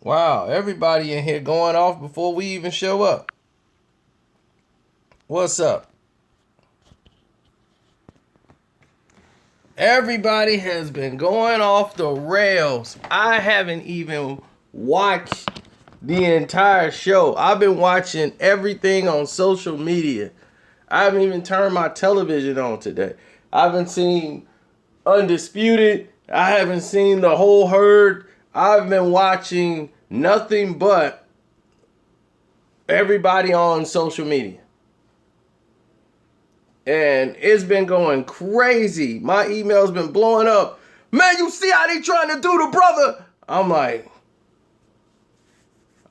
Wow, everybody in here going off before we even show up. What's up? Everybody has been going off the rails. I haven't even watched the entire show. I've been watching everything on social media. I haven't even turned my television on today. I haven't seen Undisputed. I haven't seen the whole herd. I've been watching nothing but everybody on social media. And it's been going crazy. My email's been blowing up. Man, you see how they trying to do the brother? I'm like,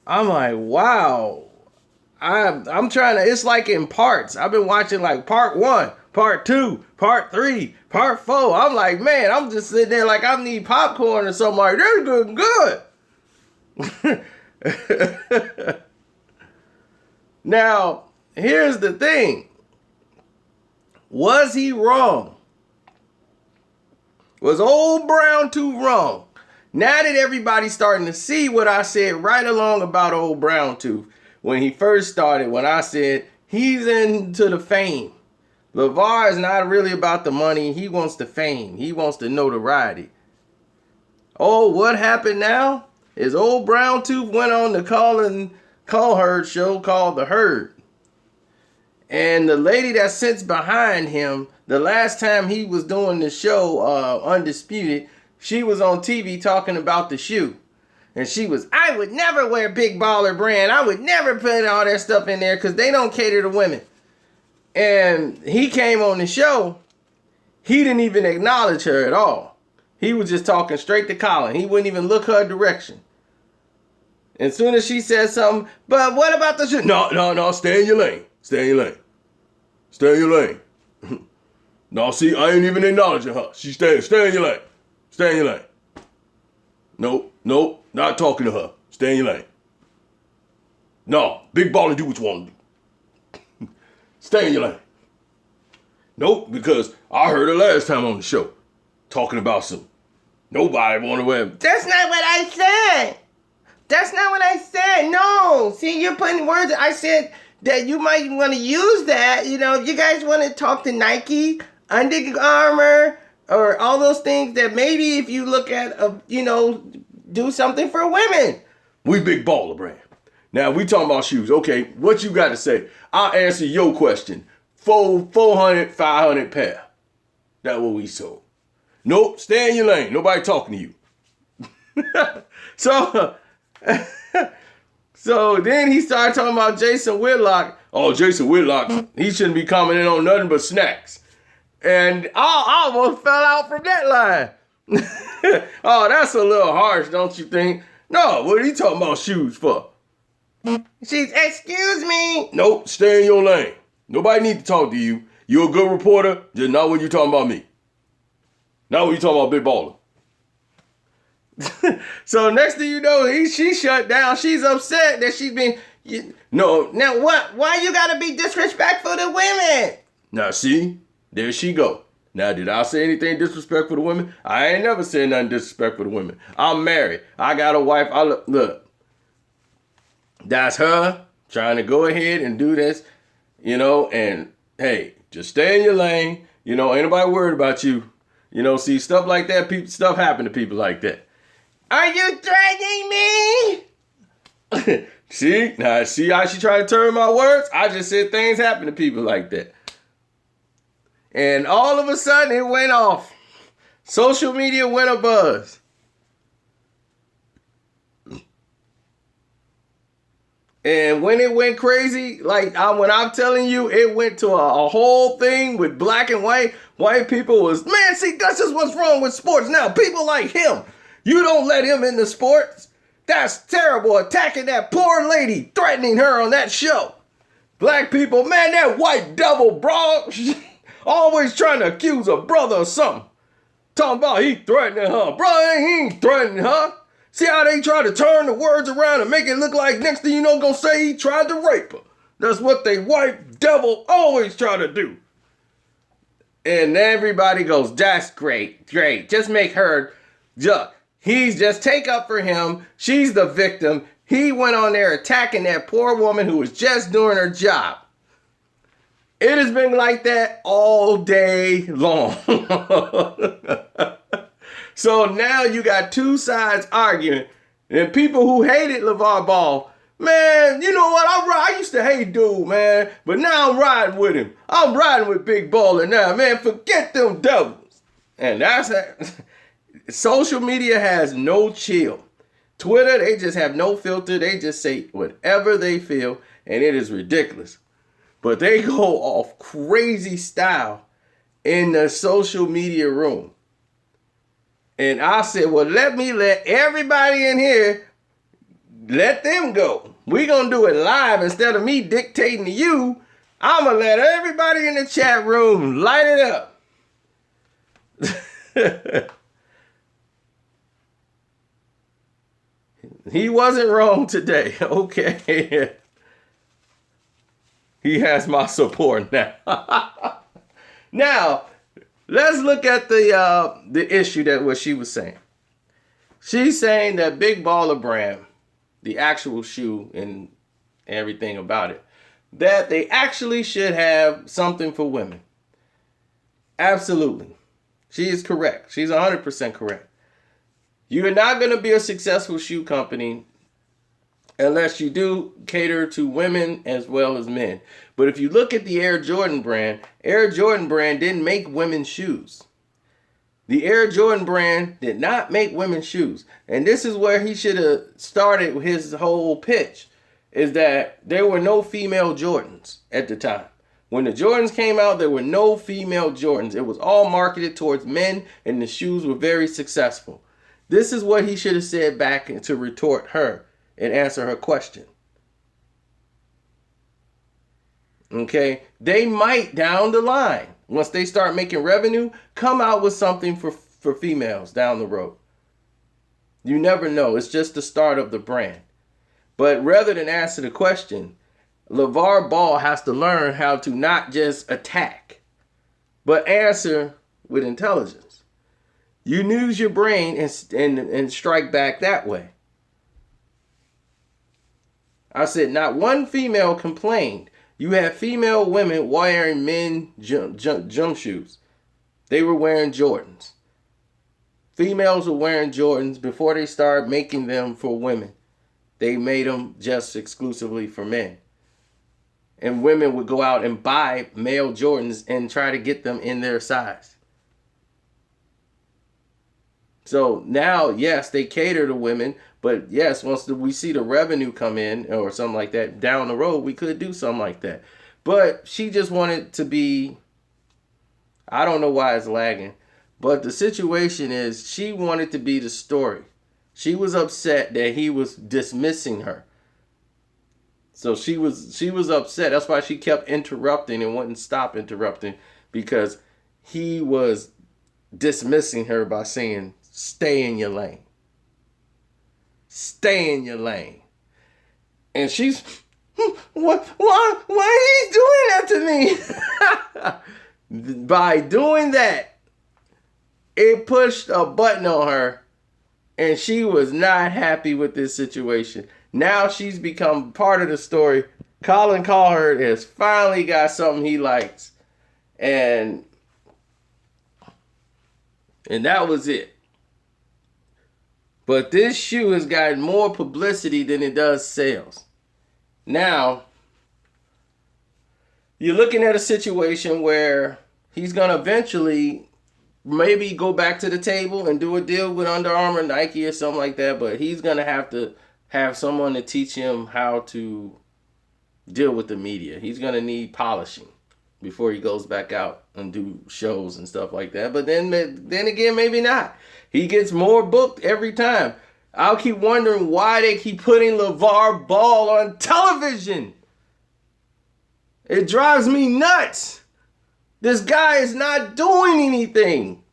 wow. I'm trying to, it's like in parts. I've been watching like part 1, part 2, part 3, part 4. I'm like, man, I'm just sitting there like I need popcorn or something. Like, they're doing good. Now, here's the thing. Was he wrong? Was old Brown too wrong? Now that everybody's starting to see what I said right along about old Brown Tooth when he first started, when I said he's into the fame. Lavar is not really about the money. He wants the fame. He wants the notoriety. Oh, what happened now is old Brown Tooth went on the call herd show called The Herd. And the lady that sits behind him, the last time he was doing the show, Undisputed, she was on TV talking about the shoe. And she was, I would never wear Big Baller brand. I would never put all that stuff in there because they don't cater to women. And he came on the show. He didn't even acknowledge her at all. He was just talking straight to Colin. He wouldn't even look her direction. As soon as she said something, but what about the shoe? No, stay in your lane. Stay in your lane. Stay in your lane. No, see, I ain't even acknowledging her. She stay in your lane. Stay in your lane. Nope, not talking to her. Stay in your lane. No, big baller, do what you want to do. Stay in your lane. Nope, because I heard her last time on the show talking about some nobody want to wear. That's not what I said. That's not what I said. No, see, you're putting words. I said that you might want to use that, if you guys want to talk to Nike, Under Armour, or all those things that maybe if you look at, do something for women. We big baller brand. Now, we talking about shoes. Okay, what you got to say? I'll answer your question. 400, 500 pair. That's what we sold. Nope, stay in your lane. Nobody talking to you. So then he started talking about Jason Whitlock. Oh, Jason Whitlock, he shouldn't be commenting on nothing but snacks. And I almost fell out from that line. Oh, that's a little harsh, don't you think? No, what are you talking about shoes for? Excuse me. Nope, stay in your lane. Nobody need to talk to you. You're a good reporter, just not when you talking about me. Not when you talking about Big Baller. So next thing you know, she shut down. She's upset that she's been. No, now what? Why you gotta be disrespectful to women? Now see, there she go. Now did I say anything disrespectful to women? I ain't never said nothing disrespectful to women. I'm married. I got a wife. Look. That's her trying to go ahead and do this, And hey, just stay in your lane. Ain't nobody worried about you. See stuff like that. Stuff happen to people like that. Are you threatening me? See how she tried to turn my words? I just said things happen to people like that. And all of a sudden it went off. Social media went abuzz. And when it went crazy, when I'm telling you, it went to a whole thing with black and white. White people was, man, see, that's just what's wrong with sports now. People like him. You don't let him in the sports. That's terrible. Attacking that poor lady, threatening her on that show. Black people, man, that white devil, bro, always trying to accuse a brother of something. Talking about he threatening her. Bro, he ain't threatening her. See how they try to turn the words around and make it look like next thing you know gonna say he tried to rape her. That's what they white devil always try to do. And everybody goes, that's great. Just make her, He's just take up for him. She's the victim. He went on there attacking that poor woman who was just doing her job. It has been like that all day long. So now you got two sides arguing. And people who hated LeVar Ball, man, you know what? I used to hate dude, man. But now I'm riding with him. I'm riding with Big Baller now, man. Forget them devils. And that's that. Social media has no chill. Twitter, they just have no filter. They just say whatever they feel. And it is ridiculous. But they go off crazy style in the social media room. And I said, well, let everybody in here, let them go. We're going to do it live instead of me dictating to you. I'm going to let everybody in the chat room light it up. He wasn't wrong today. Okay. He has my support now. Now, let's look at the issue that what she was saying. She's saying that Big Baller brand, the actual shoe and everything about it, that they actually should have something for women. Absolutely. She is correct. She's 100% correct. You're not going to be a successful shoe company unless you do cater to women as well as men. But if you look at the Air Jordan brand didn't make women's shoes. The Air Jordan brand did not make women's shoes. And this is where he should have started his whole pitch, is that there were no female Jordans at the time. When the Jordans came out, there were no female Jordans. It was all marketed towards men, and the shoes were very successful. This is what he should have said back to retort her and answer her question. Okay, they might down the line, once they start making revenue, come out with something for females down the road. You never know. It's just the start of the brand. But rather than answer the question, LeVar Ball has to learn how to not just attack, but answer with intelligence. You use your brain and strike back that way. I said not one female complained. You had female women wearing men jump shoes. They were wearing Jordans. Females were wearing Jordans before they started making them for women. They made them just exclusively for men. And women would go out and buy male Jordans and try to get them in their size. So now, yes, they cater to women, but yes, once we see the revenue come in or something like that down the road, we could do something like that. But she just wanted to be, I don't know why it's lagging, but the situation is she wanted to be the story. She was upset that he was dismissing her. So she was upset. That's why she kept interrupting and wouldn't stop interrupting, because he was dismissing her by saying, stay in your lane. Stay in your lane. And she's, why he's doing that to me? By doing that, it pushed a button on her, and she was not happy with this situation. Now she's become part of the story. Colin Cowherd has finally got something he likes. And that was it. But this shoe has gotten more publicity than it does sales. Now, you're looking at a situation where he's going to eventually maybe go back to the table and do a deal with Under Armour, Nike, or something like that. But he's going to have someone to teach him how to deal with the media. He's going to need polishing before he goes back out and do shows and stuff like that. But then again, maybe not. He gets more booked every time. I'll keep wondering why they keep putting LeVar Ball on television. It drives me nuts. This guy is not doing anything.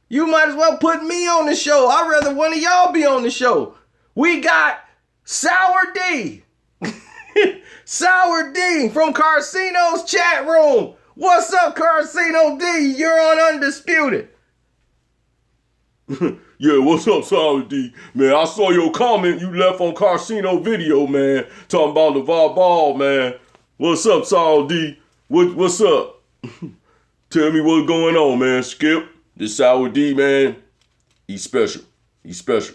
You might as well put me on the show. I'd rather one of y'all be on the show. We got Sour D. Sour D from Carcino's chat room. What's up, Carcino D? You're on Undisputed. Yeah, what's up, Sour D? Man, I saw your comment you left on Carcino video, man, talking about Lavar Ball, man. What's up, Sour D? What's up? Tell me what's going on, man. Skip, this Sour D, man, he's special. He's special.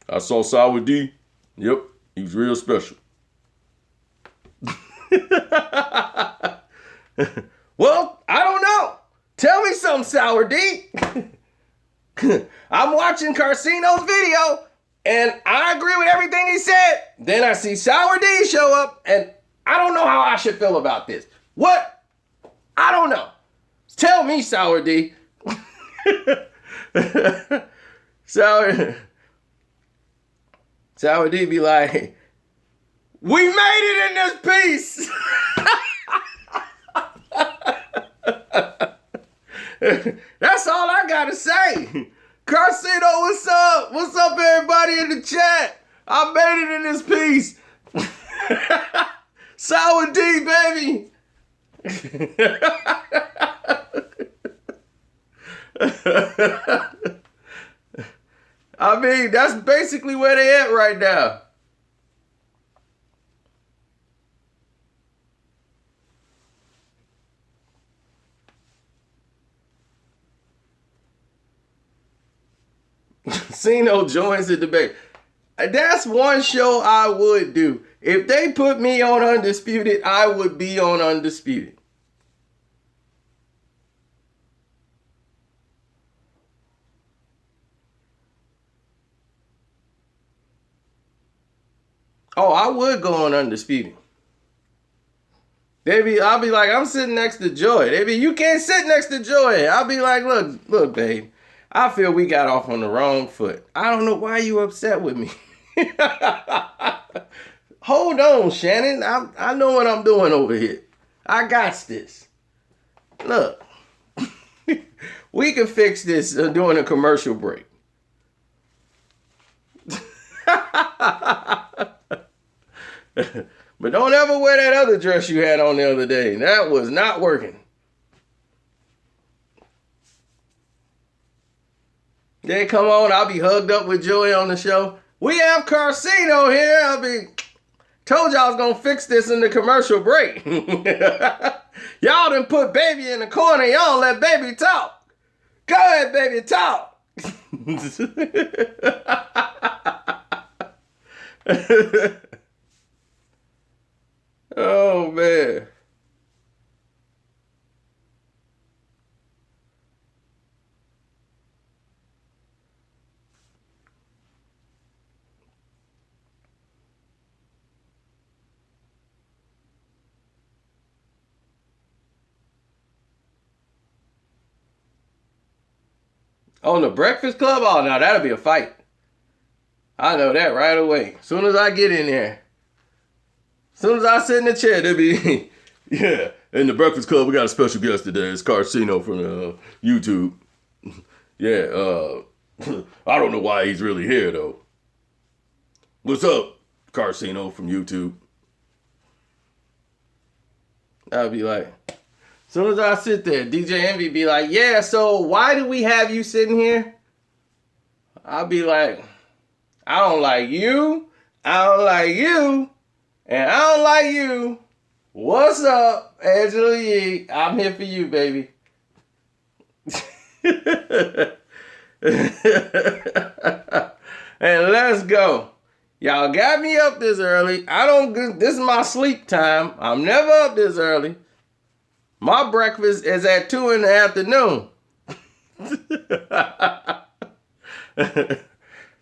I saw Sour D. Yep, he's real special. Well, I don't know. Tell me something, Sour D. I'm watching Carcino's video, and I agree with everything he said. Then I see Sour D show up, and I don't know how I should feel about this. What? I don't know. Tell me, Sour D. Sour D be like, we made it in this piece. That's all I gotta say. Carcino, what's up? What's up, everybody in the chat? I made it in this piece. Sour D, baby. I mean, that's basically where they at right now. Cino joins the debate. That's one show I would do. If they put me on Undisputed, I would be on Undisputed. Oh, I would go on Undisputed. I'll be like, I'm sitting next to Joy. They be, you can't sit next to Joy. I'll be like, look, babe. I feel we got off on the wrong foot. I don't know why you upset with me. Hold on, Shannon. I know what I'm doing over here. I got this. Look. We can fix this during a commercial break. But don't ever wear that other dress you had on the other day. That was not working. They come on, I'll be hugged up with Joey on the show. We have Carcino here. Told y'all I was gonna fix this in the commercial break. Y'all done put baby in the corner. Y'all let baby talk. Go ahead, baby, talk. Oh, man. On the Breakfast Club? Oh, no, that'll be a fight. I know that right away. As soon as I get in there. As soon as I sit in the chair, they'll be, yeah, in the Breakfast Club, we got a special guest today. It's Carcino from YouTube. Yeah, I don't know why he's really here, though. What's up, Carcino from YouTube? I'll be like, as soon as I sit there, DJ Envy be like, yeah, so why do we have you sitting here? I'll be like, I don't like you. I don't like you. And I don't like you. What's up, Angela Yee? I'm here for you, baby. And let's go. Y'all got me up this early. This is my sleep time. I'm never up this early. My breakfast is at 2 in the afternoon.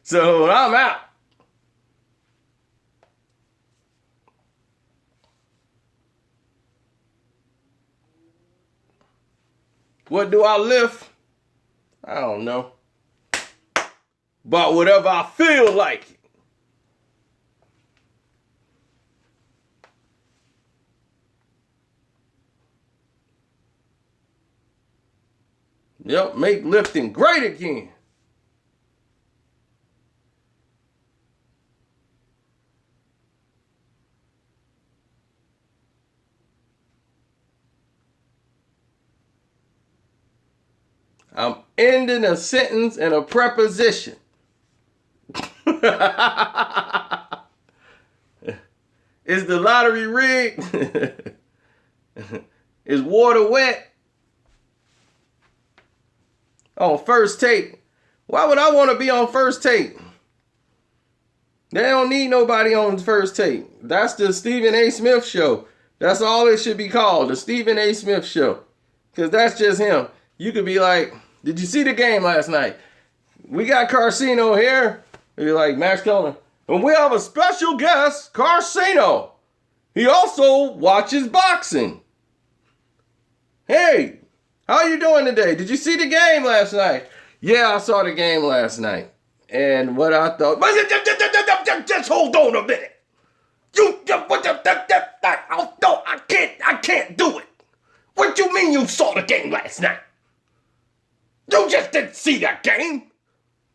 So I'm out. What do I lift? I don't know. But whatever I feel like. Yep, make lifting great again. ending a sentence in a preposition. Is the lottery rigged? Is water wet? On First Take. Why would I want to be on First Take? They don't need nobody on First Take. That's the Stephen A. Smith show. That's all it should be called, the Stephen A. Smith show. Because that's just him. You could be like, did you see the game last night? We got Carcino here. You're like, Max Kellerman. And we have a special guest, Carcino. He also watches boxing. Hey, how you doing today? Did you see the game last night? Yeah, I saw the game last night. And what I thought, just hold on a minute. I can't do it. What you mean you saw the game last night? You just didn't see that game.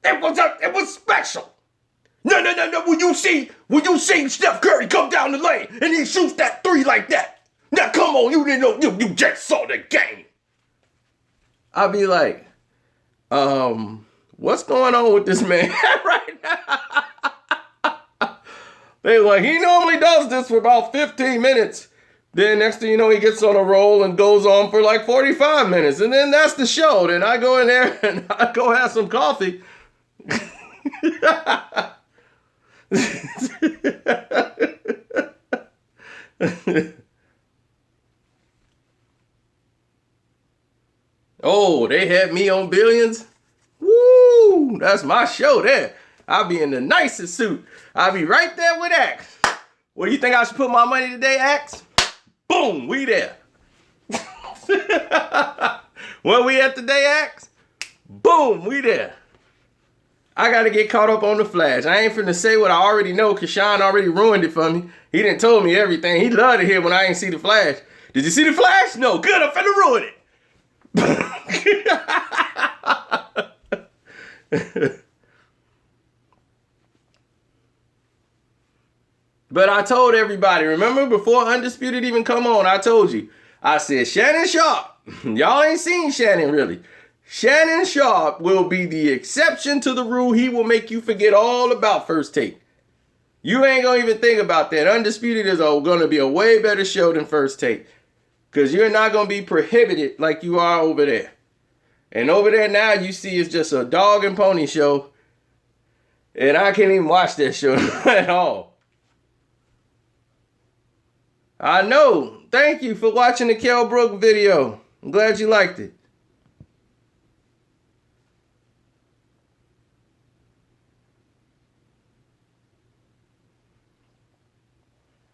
It was special. No. When you see Steph Curry come down the lane and he shoots that three like that. Now come on, you didn't know you just saw the game. I'll be like, what's going on with this man right now? They like, he normally does this for about 15 minutes. Then next thing you know, he gets on a roll and goes on for like 45 minutes. And then that's the show. Then I go in there and I go have some coffee. Oh, they had me on Billions? Woo! That's my show there. I'll be in the nicest suit. I'll be right there with Axe. Where you think I should put my money today, Axe? Boom, we there. Where we at today, Axe? Boom, we there. I gotta get caught up on the Flash. I ain't finna say what I already know because Sean already ruined it for me. He done told me everything. He loved to hear when I ain't see the Flash. Did you see the Flash? No, good, I'm finna ruin it. But I told everybody, remember before Undisputed even come on, I told you. I said, Shannon Sharp, y'all ain't seen Shannon really. Shannon Sharp will be the exception to the rule. He will make you forget all about First Take. You ain't gonna even think about that. Undisputed is gonna be a way better show than First Take. Because you're not gonna be prohibited like you are over there. And over there now you see it's just a dog and pony show. And I can't even watch that show at all. I know. Thank you for watching the Kell Brook video. I'm glad you liked it.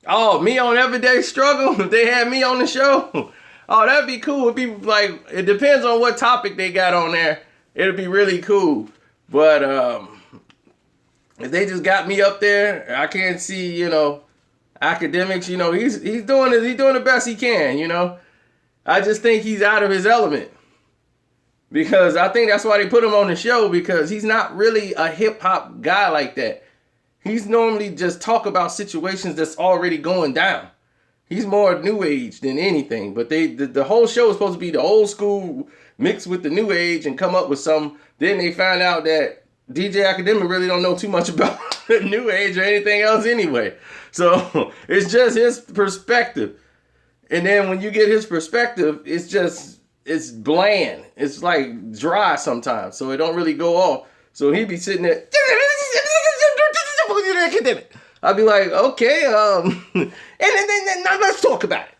Oh, me on Everyday Struggle? If they had me on the show? Oh, that'd be cool. It'd be like, it depends on what topic they got on there. It'd be really cool. But if they just got me up there, I can't see, academics, he's doing the best he can, I just think he's out of his element. Because I think that's why they put him on the show, because he's not really a hip hop guy like that. He's normally just talk about situations that's already going down. He's more new age than anything. But the whole show is supposed to be the old school mixed with the new age and come up with some. Then they find out that DJ Academic really don't know too much about the new age or anything else anyway. So it's just his perspective. And then when you get his perspective, it's bland. It's like dry sometimes. So it don't really go off. So he be sitting there. I'll be like, okay, and then now let's talk about it.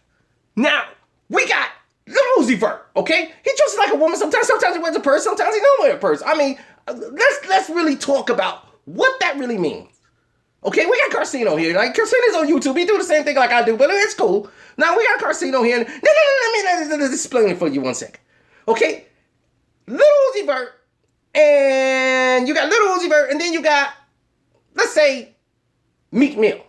Now, we got Lil Uzi Vert, okay? He dresses like a woman sometimes he wears a purse, sometimes he don't wear a purse. I mean, let's really talk about what that really means. Okay, we got Carcino here. Like, Carcino's on YouTube. He do the same thing like I do, but it's cool. Now, we got Carcino here. Let me explain it for you 1 second. Okay, Lil Uzi Vert, and you got Lil Uzi Vert, and then you got, let's say, Meek Mill.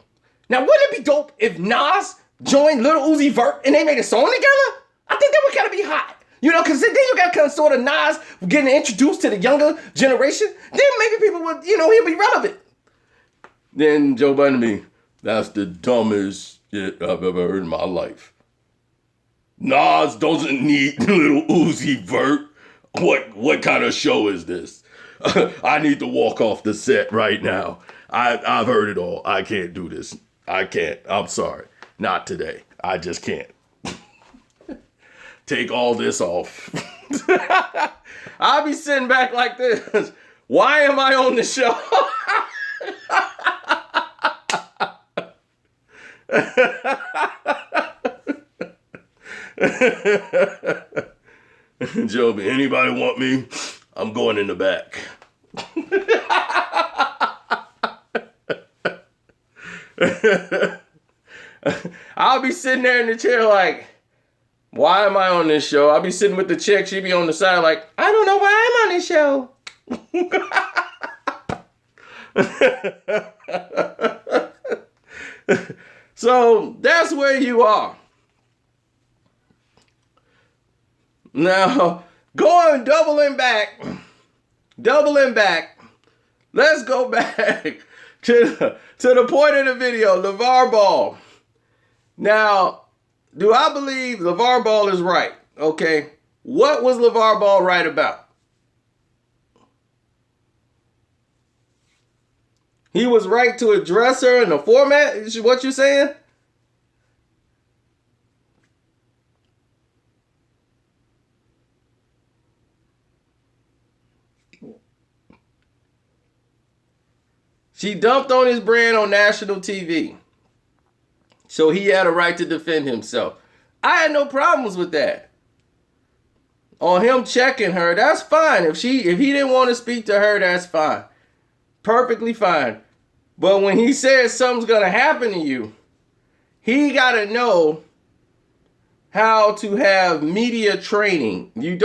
Now, wouldn't it be dope if Nas joined Lil Uzi Vert and they made a song together? I think that would kind of be hot. Because then you got kind of sort of Nas getting introduced to the younger generation. Then maybe people would, he'll be relevant. Then Joe Budden be, that's the dumbest shit I've ever heard in my life. Nas doesn't need Lil Uzi Vert. What kind of show is this? I need to walk off the set right now. I've heard it all. I can't do this. I can't. I'm sorry. Not today. I just can't. Take all this off. I'll be sitting back like this. Why am I on the show? Joby, anybody want me? I'm going in the back. I'll be sitting there in the chair like, why am I on this show? I'll be sitting with the chick. She be on the side like, I don't know why I'm on this show. So that's where you are. Now, doubling back, let's go back to the point of the video, LeVar Ball. Now, do I believe LeVar Ball is right? Okay. What was LeVar Ball right about? He was right to address her in the format? Is what you saying? She dumped on his brand on national TV. So he had a right to defend himself. I had no problems with that. On him checking her, that's fine. If he didn't want to speak to her, that's fine. Perfectly fine. But when he says something's going to happen to you, he got to know how to have media training. You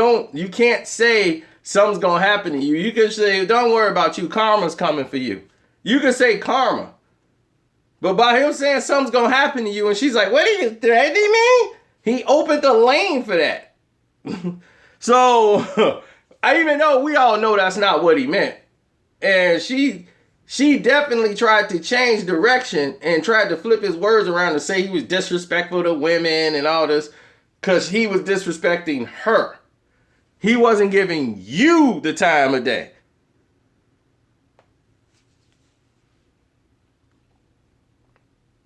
can't say something's going to happen to you. You can say, don't worry about you. Karma's coming for you. You can say karma. But by him saying something's going to happen to you, and she's like, what are you threatening me? He opened the lane for that. So, even though we all know that's not what he meant. And she definitely tried to change direction and tried to flip his words around to say he was disrespectful to women and all this because he was disrespecting her. He wasn't giving you the time of day.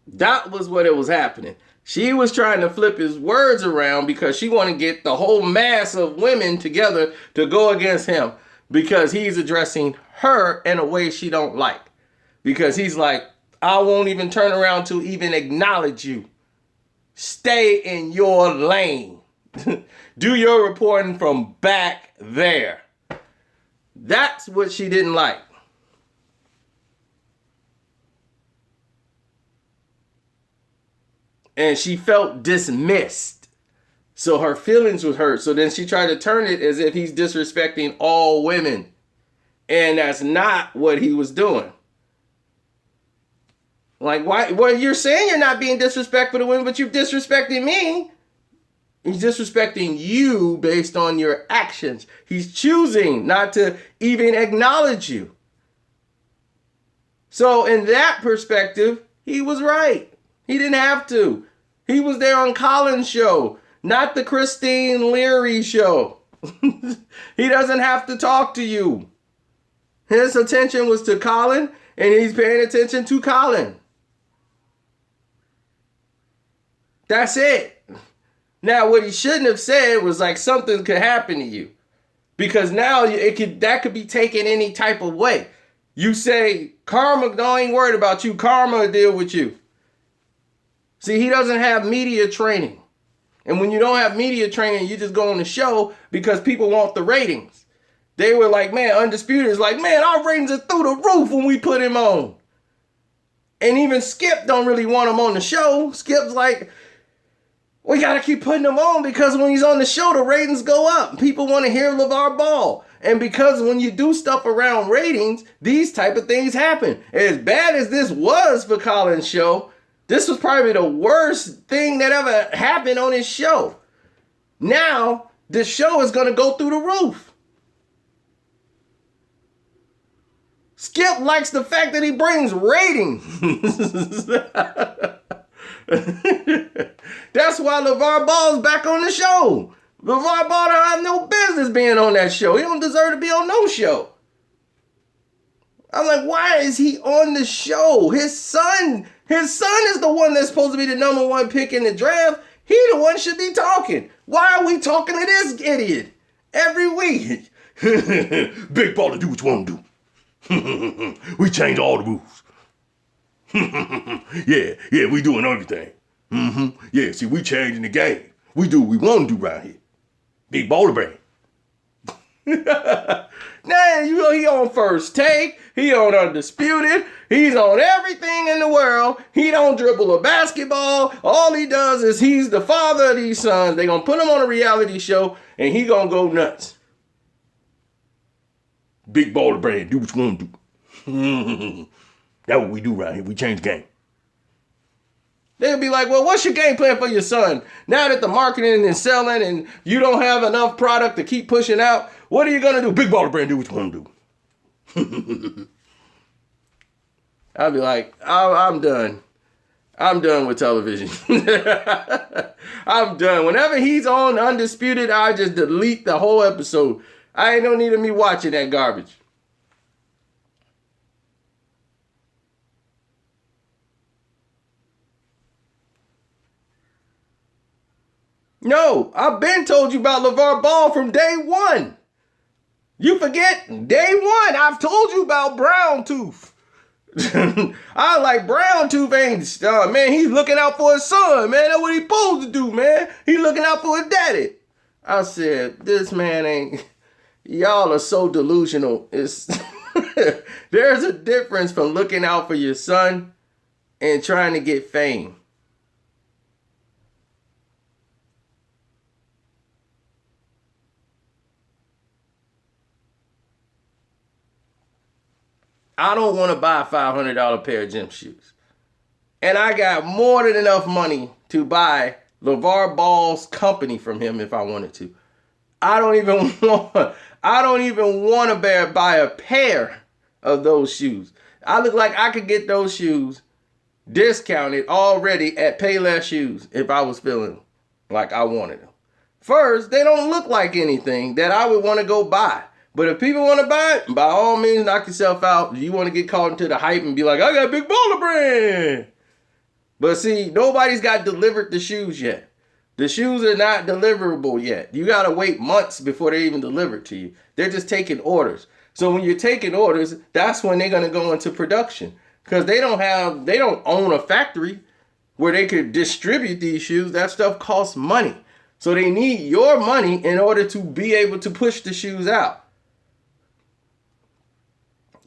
That was what it was happening. She was trying to flip his words around because she wanted to get the whole mass of women together to go against him because he's addressing her in a way she don't like. Because he's like, I won't even turn around to even acknowledge you. Stay in your lane. Do your reporting from back there. That's what she didn't like. And she felt dismissed. So her feelings was hurt. So then she tried to turn it as if he's disrespecting all women. And that's not what he was doing. Like, why? Well, you're saying you're not being disrespectful to women, but you're disrespecting me. He's disrespecting you based on your actions. He's choosing not to even acknowledge you. So in that perspective, he was right. He didn't have to. He was there on Colin's show, not the Christine Leary show. He doesn't have to talk to you. His attention was to Colin, and he's paying attention to Colin. That's it. Now, what he shouldn't have said was like something could happen to you. Because now that could be taken any type of way. You say, karma, I ain't worried about you. Karma will deal with you. See, he doesn't have media training. And when you don't have media training, you just go on the show because people want the ratings. They were like, man, Undisputed is like, man, our ratings are through the roof when we put him on. And even Skip don't really want him on the show. Skip's like, we got to keep putting him on because when he's on the show, the ratings go up. People want to hear LeVar Ball. And because when you do stuff around ratings, these type of things happen. As bad as this was for Colin's show, this was probably the worst thing that ever happened on his show. Now, this show is going to go through the roof. Skip likes the fact that he brings ratings. That's why LeVar Ball's back on the show. LeVar Ball don't have no business being on that show. He don't deserve to be on no show. I'm like, why is he on the show? His son is the one that's supposed to be the number one pick in the draft. He the one should be talking. Why are we talking to this idiot every week? Big baller, do what you want to do. We change all the rules. yeah, we doing everything. Yeah, see, we changing the game. We do what we want to do right here. Big baller brain. Nah, you know, he on First Take. He on Undisputed. He's on everything in the world. He don't dribble a basketball. All he does is he's the father of these sons. They gonna put him on a reality show and he gonna go nuts. Big baller brain, do what you want to do. That's what we do right here. We change the game. They'll be like, well, what's your game plan for your son? Now that the marketing is selling and you don't have enough product to keep pushing out, what are you going to do? Big baller brand, do what you want to do. I'll be like, I'm done. I'm done with television. I'm done. Whenever he's on Undisputed, I just delete the whole episode. I ain't no need of me watching that garbage. No, I've been told you about LeVar Ball from day one. You forget? Day one, I've told you about Brown Tooth. I like Brown Tooth ain't, man, he's looking out for his son, man. That's what he's supposed to do, man. He's looking out for his daddy. I said, this man ain't, y'all are so delusional. It's there's a difference from looking out for your son and trying to get fame. I don't want to buy a $500 pair of gym shoes. And I got more than enough money to buy LeVar Ball's company from him if I wanted to. I don't even want to buy a pair of those shoes. I look like I could get those shoes discounted already at Payless Shoes if I was feeling like I wanted them. First, they don't look like anything that I would want to go buy. But if people want to buy it, by all means, knock yourself out. You want to get caught into the hype and be like, I got Big Baller Brand. But see, nobody's got delivered the shoes yet. The shoes are not deliverable yet. You got to wait months before they're even delivered to you. They're just taking orders. So when you're taking orders, that's when they're going to go into production. Because they don't own a factory where they could distribute these shoes. That stuff costs money. So they need your money in order to be able to push the shoes out.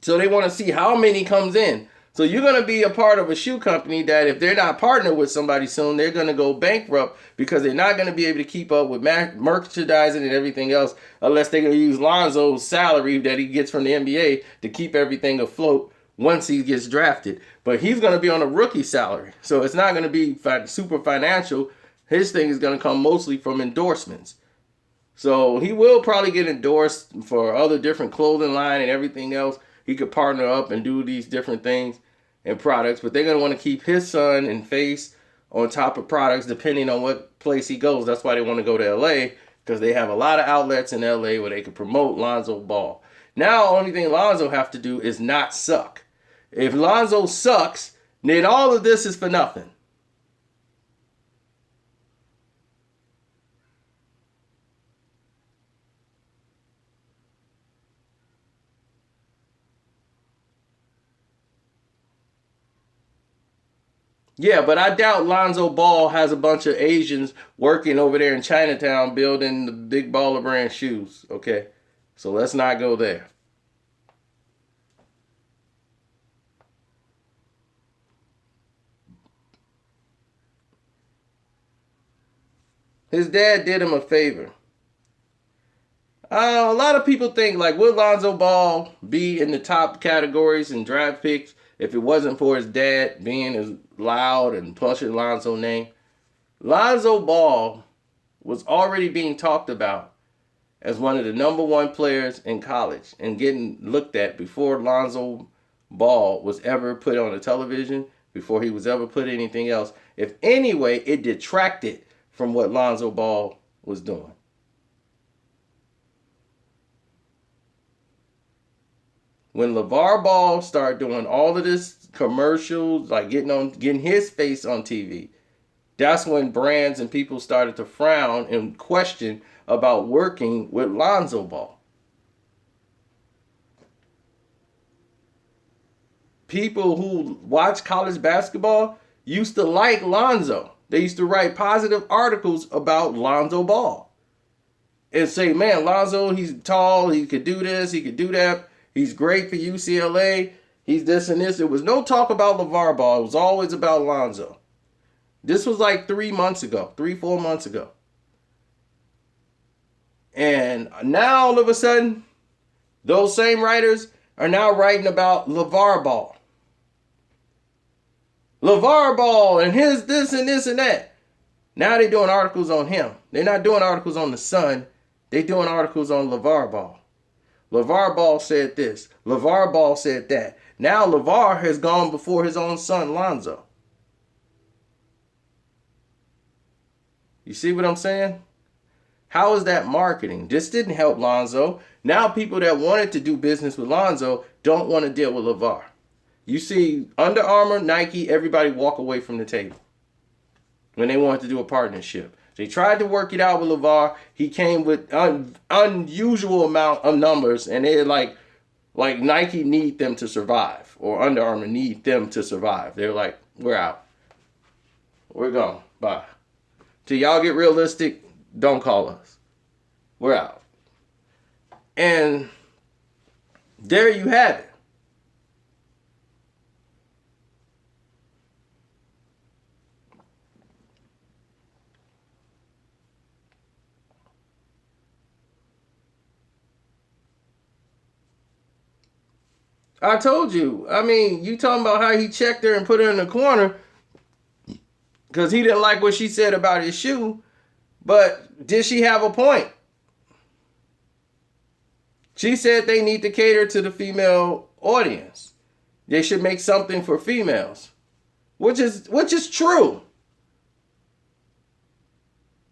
So they want to see how many comes in. So you're going to be a part of a shoe company that if they're not partnered with somebody soon, they're going to go bankrupt because they're not going to be able to keep up with merchandising and everything else unless they're going to use Lonzo's salary that he gets from the NBA to keep everything afloat once he gets drafted. But he's going to be on a rookie salary. So it's not going to be super financial. His thing is going to come mostly from endorsements. So he will probably get endorsed for other different clothing line and everything else. He could partner up and do these different things and products, but they're going to want to keep his son and face on top of products depending on what place he goes. That's why they want to go to LA, because they have a lot of outlets in LA where they can promote Lonzo Ball. Now, the only thing Lonzo have to do is not suck. If Lonzo sucks, then all of this is for nothing. Yeah, but I doubt Lonzo Ball has a bunch of Asians working over there in Chinatown building the Big Baller Brand shoes, okay? So let's not go there. His dad did him a favor. A lot of people think, like, would Lonzo Ball be in the top categories and draft picks if it wasn't for his dad being as loud and pushing Lonzo's name? Lonzo Ball was already being talked about as one of the number one players in college and getting looked at before Lonzo Ball was ever put on a television, before he was ever put anything else. If anyway, it detracted from what Lonzo Ball was doing. When LeVar Ball started doing all of this commercials, like getting his face on TV, that's when brands and people started to frown and question about working with Lonzo Ball. People who watch college basketball used to like Lonzo. They used to write positive articles about Lonzo Ball and say, man, Lonzo, he's tall, he could do this, he could do that. He's great for UCLA. He's this and this. There was no talk about LeVar Ball. It was always about Lonzo. This was like 4 months ago. And now all of a sudden, those same writers are now writing about LeVar Ball. LeVar Ball and his this and this and that. Now they're doing articles on him. They're not doing articles on the Sun. They're doing articles on LeVar Ball. LeVar Ball said this. LeVar Ball said that. Now LeVar has gone before his own son, Lonzo. You see what I'm saying? How is that marketing? This didn't help Lonzo. Now people that wanted to do business with Lonzo don't want to deal with LeVar. You see Under Armour, Nike, everybody walk away from the table when they wanted to do a partnership. They tried to work it out with LeVar. He came with unusual amount of numbers, and they're like Nike need them to survive, or Under Armour need them to survive. They're like, we're out. We're gone. Bye. Till y'all get realistic, don't call us. We're out. And there you have it. I told you. I mean, you talking about how he checked her and put her in the corner because he didn't like what she said about his shoe. But did she have a point? She said they need to cater to the female audience. They should make something for females, which is true.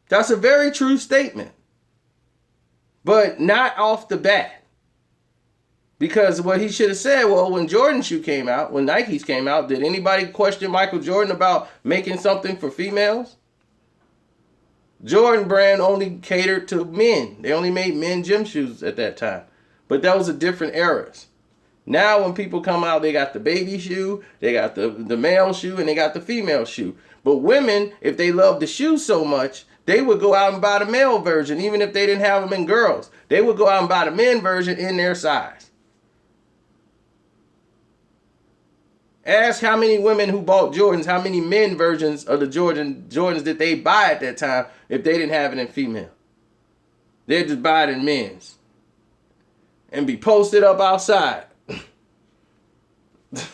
That's a very true statement. But not off the bat. Because what he should have said, well, when Jordan's shoe came out, when Nike's came out, did anybody question Michael Jordan about making something for females? Jordan brand only catered to men. They only made men gym shoes at that time. But that was a different era. Now when people come out, they got the baby shoe, they got the male shoe, and they got the female shoe. But women, if they love the shoe so much, they would go out and buy the male version, even if they didn't have them in girls. They would go out and buy the men version in their size. Ask how many women who bought Jordans, how many men versions of the Jordans did they buy at that time if they didn't have it in female. They'd just buy it in men's. And be posted up outside.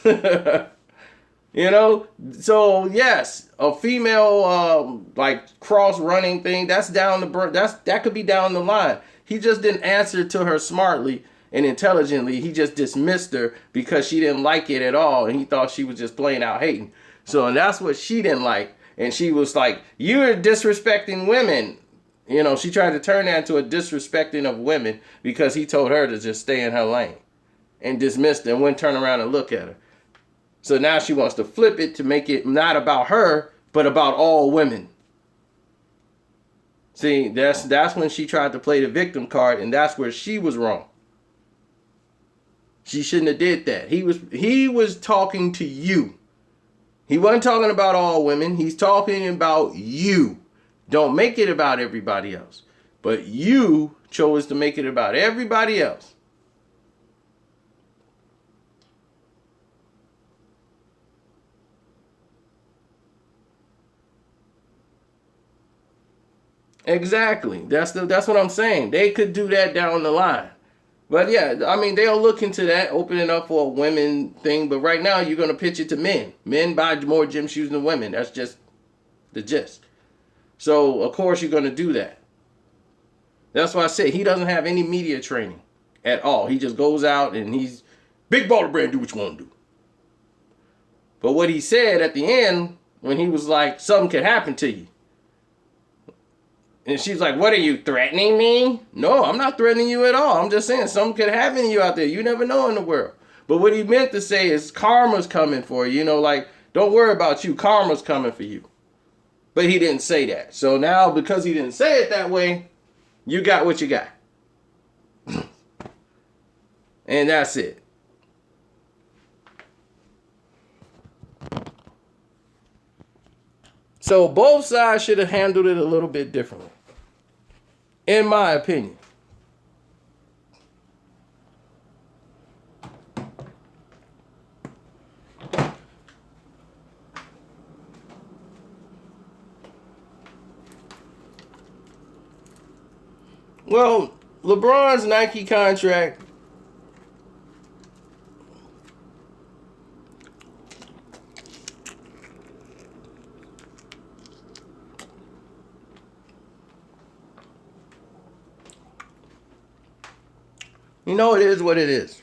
You know? So yes, a female like cross running thing, that could be down the line. He just didn't answer to her smartly and intelligently. He just dismissed her because she didn't like it at all, and he thought she was just plain out hating. So, and that's what she didn't like. And she was like, you're disrespecting women. You know, she tried to turn that into a disrespecting of women because he told her to just stay in her lane and dismissed her and wouldn't turn around and look at her. So now she wants to flip it to make it not about her, but about all women. See, that's when she tried to play the victim card, and that's where she was wrong. She shouldn't have did that. He was talking to you. He wasn't talking about all women. He's talking about you. Don't make it about everybody else. But you chose to make it about everybody else. Exactly. That's what I'm saying. They could do that down the line. But yeah, I mean, they'll look into that, opening up for a women thing. But right now, you're going to pitch it to men. Men buy more gym shoes than women. That's just the gist. So, of course, you're going to do that. That's why I said he doesn't have any media training at all. He just goes out and he's big baller brand, do what you want to do. But what he said at the end, when he was like, something could happen to you. And she's like, what are you, threatening me? No, I'm not threatening you at all. I'm just saying something could happen to you out there. You never know in the world. But what he meant to say is karma's coming for you. You know, like, don't worry about you. Karma's coming for you. But he didn't say that. So now, because he didn't say it that way, you got what you got. And that's it. So both sides should have handled it a little bit differently, in my opinion. Well, LeBron's Nike contract, you know, it is what it is.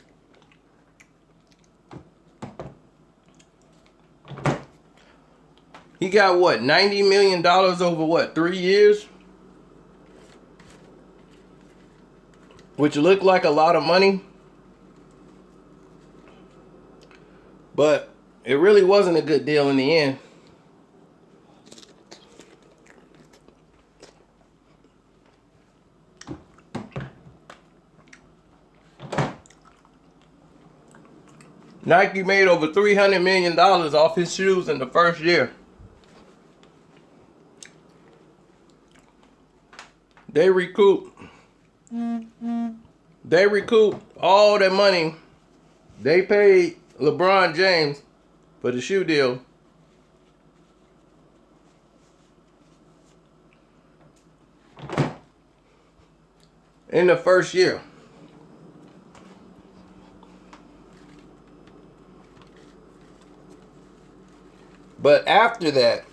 He got what, $90 million over what, 3 years? Which looked like a lot of money. But it really wasn't a good deal in the end. Nike made over $300 million off his shoes in the first year. They recouped all that money they paid LeBron James for the shoe deal. In the first year. But after that,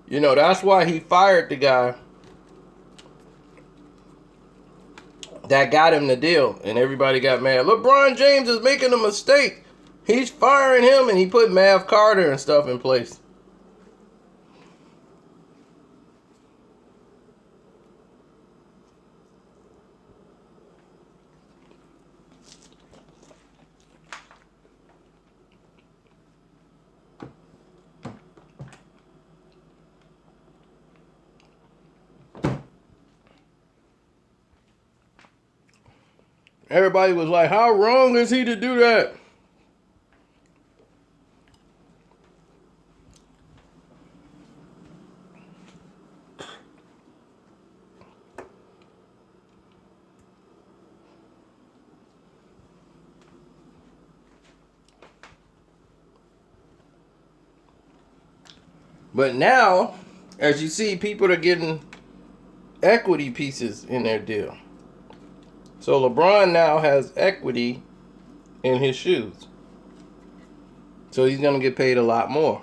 you know, that's why he fired the guy that got him the deal, and everybody got mad. LeBron James is making a mistake. He's firing him, and he put Mav Carter and stuff in place. Everybody was like, how wrong is he to do that? But now, as you see, people are getting equity pieces in their deal. So LeBron now has equity in his shoes. So he's going to get paid a lot more.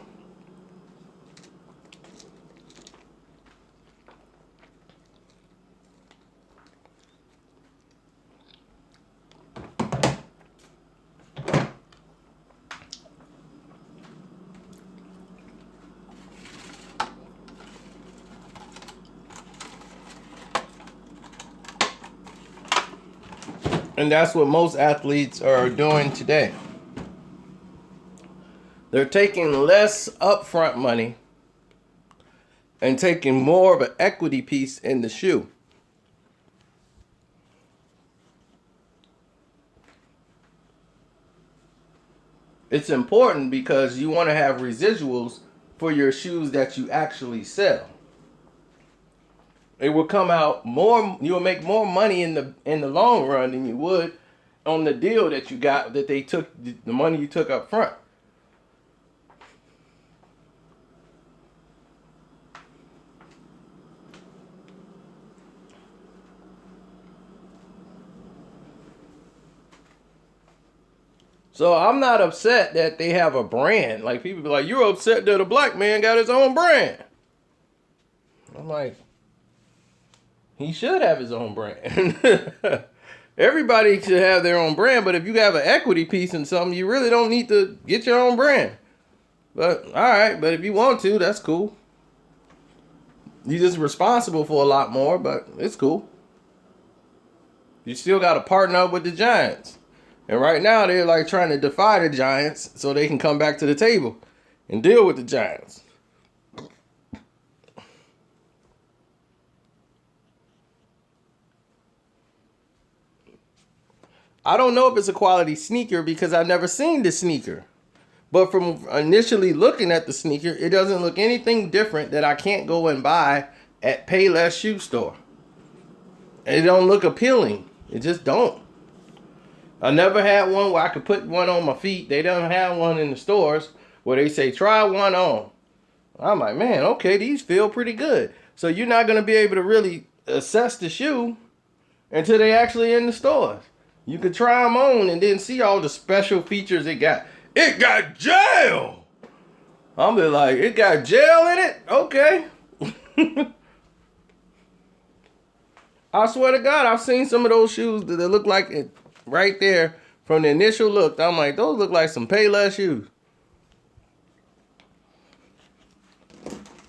And that's what most athletes are doing today. They're taking less upfront money and taking more of an equity piece in the shoe. It's important because you want to have residuals for your shoes that you actually sell. It will come out more. You will make more money in the long run than you would on the deal that you got, that they took, the money you took up front. So I'm not upset that they have a brand. Like, people be like, you're upset that a black man got his own brand. I'm like, he should have his own brand. Everybody should have their own brand, but if you have an equity piece in something, you really don't need to get your own brand. But, all right, but if you want to, that's cool. You're just responsible for a lot more, but it's cool. You still got to partner up with the Giants. And right now they're like trying to defy the Giants so they can come back to the table and deal with the Giants. I don't know if it's a quality sneaker because I've never seen the sneaker. But from initially looking at the sneaker, it doesn't look anything different that I can't go and buy at Payless Shoe Store. It don't look appealing. It just don't. I never had one where I could put one on my feet. They don't have one in the stores where they say, try one on. I'm like, man, okay, these feel pretty good. So you're not going to be able to really assess the shoe until they actually in the stores. You could try them on and then see all the special features it got. It got gel! I'm just like, it got gel in it? Okay. I swear to God, I've seen some of those shoes that look like it right there from the initial look. I'm like, those look like some Payless shoes.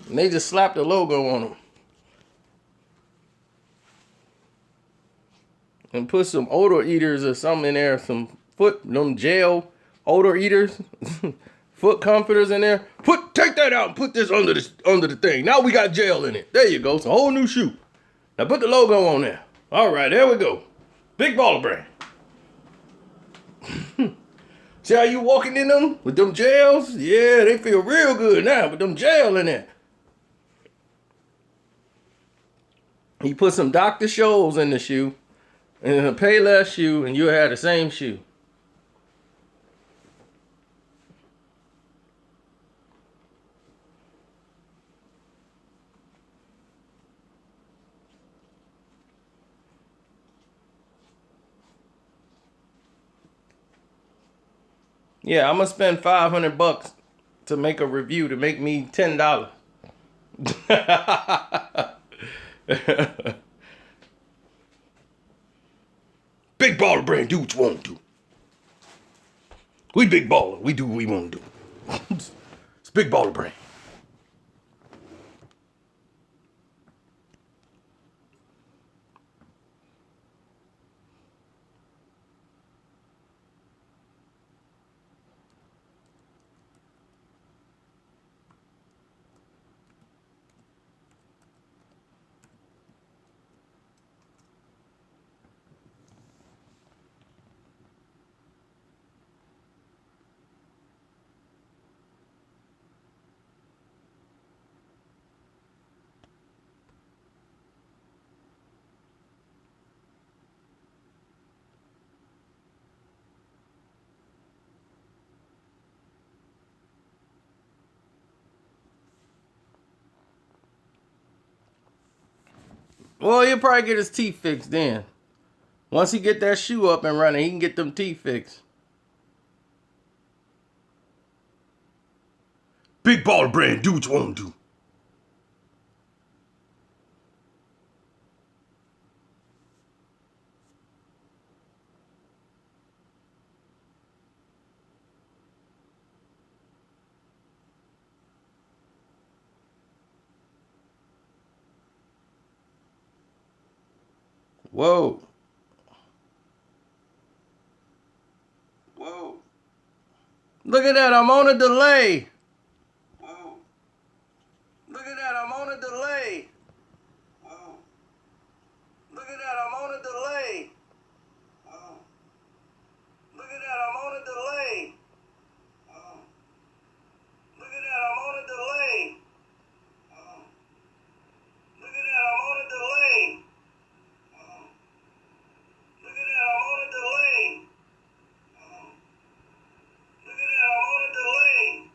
And they just slapped the logo on them. And put some odor eaters or something in there. Some them gel odor eaters. Foot comforters in there. Take that out and put this under the thing. Now we got gel in it. There you go. It's a whole new shoe. Now put the logo on there. All right, there we go. Big Baller Brand. See how you walking in them with them gels? Yeah, they feel real good now with them gel in there. You put some Dr. Scholl's in the shoe and a Payless shoe and you'll have the same shoe. Yeah, I'm gonna spend $500 to make a review to make me $10. Big Baller Brand, do what you want to do. We big baller, we do what we want to do. It's Big Baller Brand. Well, he'll probably get his teeth fixed then. Once he get that shoe up and running, he can get them teeth fixed. Big Baller Brand, do what you want to do. Whoa. Whoa. Look at that, I'm on a delay. Whoa. Look at that, I'm on a delay. Whoa. Look at that, I'm on a delay. Whoa. Look at that, I'm on a delay. Whoa. Look at that, I'm on a delay. Whoa. Look at that, I'm on a delay. Look at that, I'm on a delay. Look at that, I'm on a delay.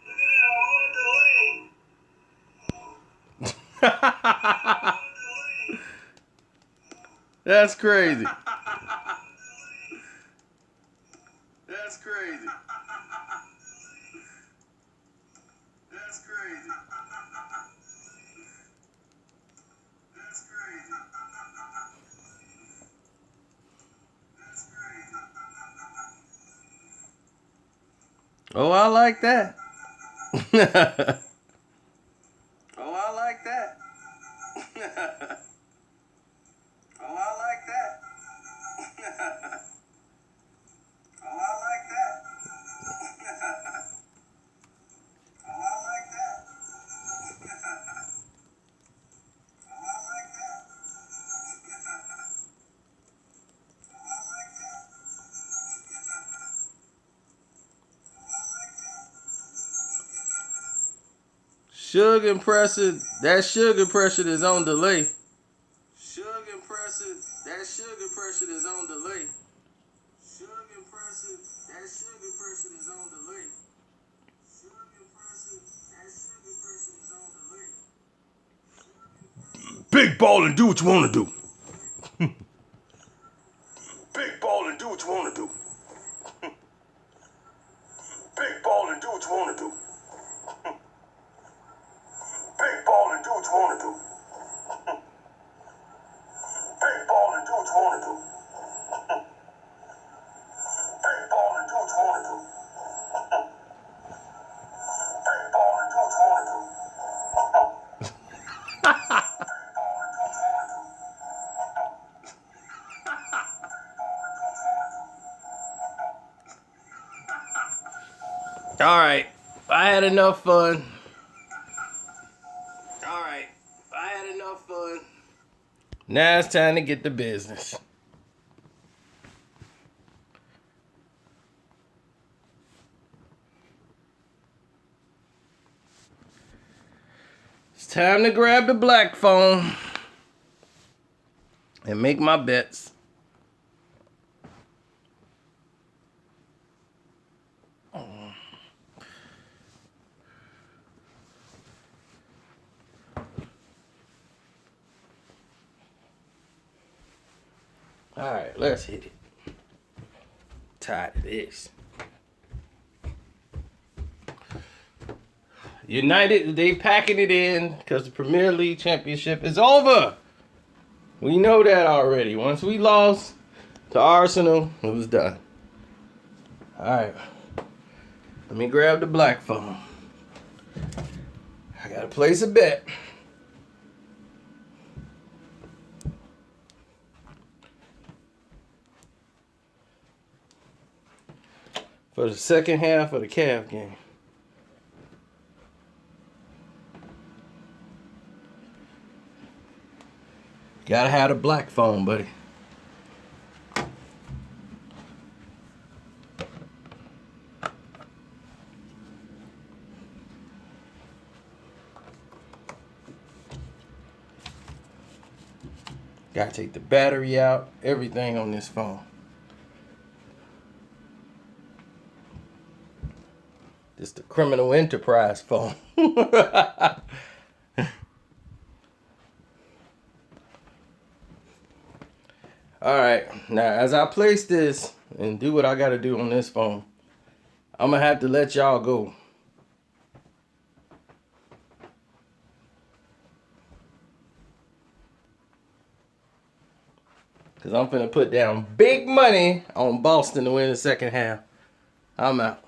Look at that, I'm on a delay. That's crazy. That's crazy. That's crazy. That's crazy. Oh, I like that. Oh, I like that. Oh, I like Sugar pressure, that sugar pressure is on delay. Sugar pressure, that sugar pressure is on delay. Sugar pressure, that sugar pressure is on delay. Sugar pressure, that sugar pressure is on delay. Big ball and do what you want to do. Big ball and do what you want to do. Big ball and do what you want to do. Big ball and do what you want to do. Big ball and do what you want to do. Big ball and do what you want to do. Big ball and do what you want to do. All right, I had enough fun. Now it's time to get to business. It's time to grab the black phone and make my bets. All right, let's hit it. Tired of this. United, they packing it in because the Premier League Championship is over. We know that already. Once we lost to Arsenal, it was done. All right, let me grab the black phone. I gotta place a bet. For the second half of the Cavs game. Gotta have the black phone, buddy. Gotta take the battery out, everything on this phone. It's the criminal enterprise phone. All right, now as I place this and do what I gotta do on this phone, I'm gonna have to let y'all go. Cause I'm finna put down big money on Boston to win the second half. I'm out.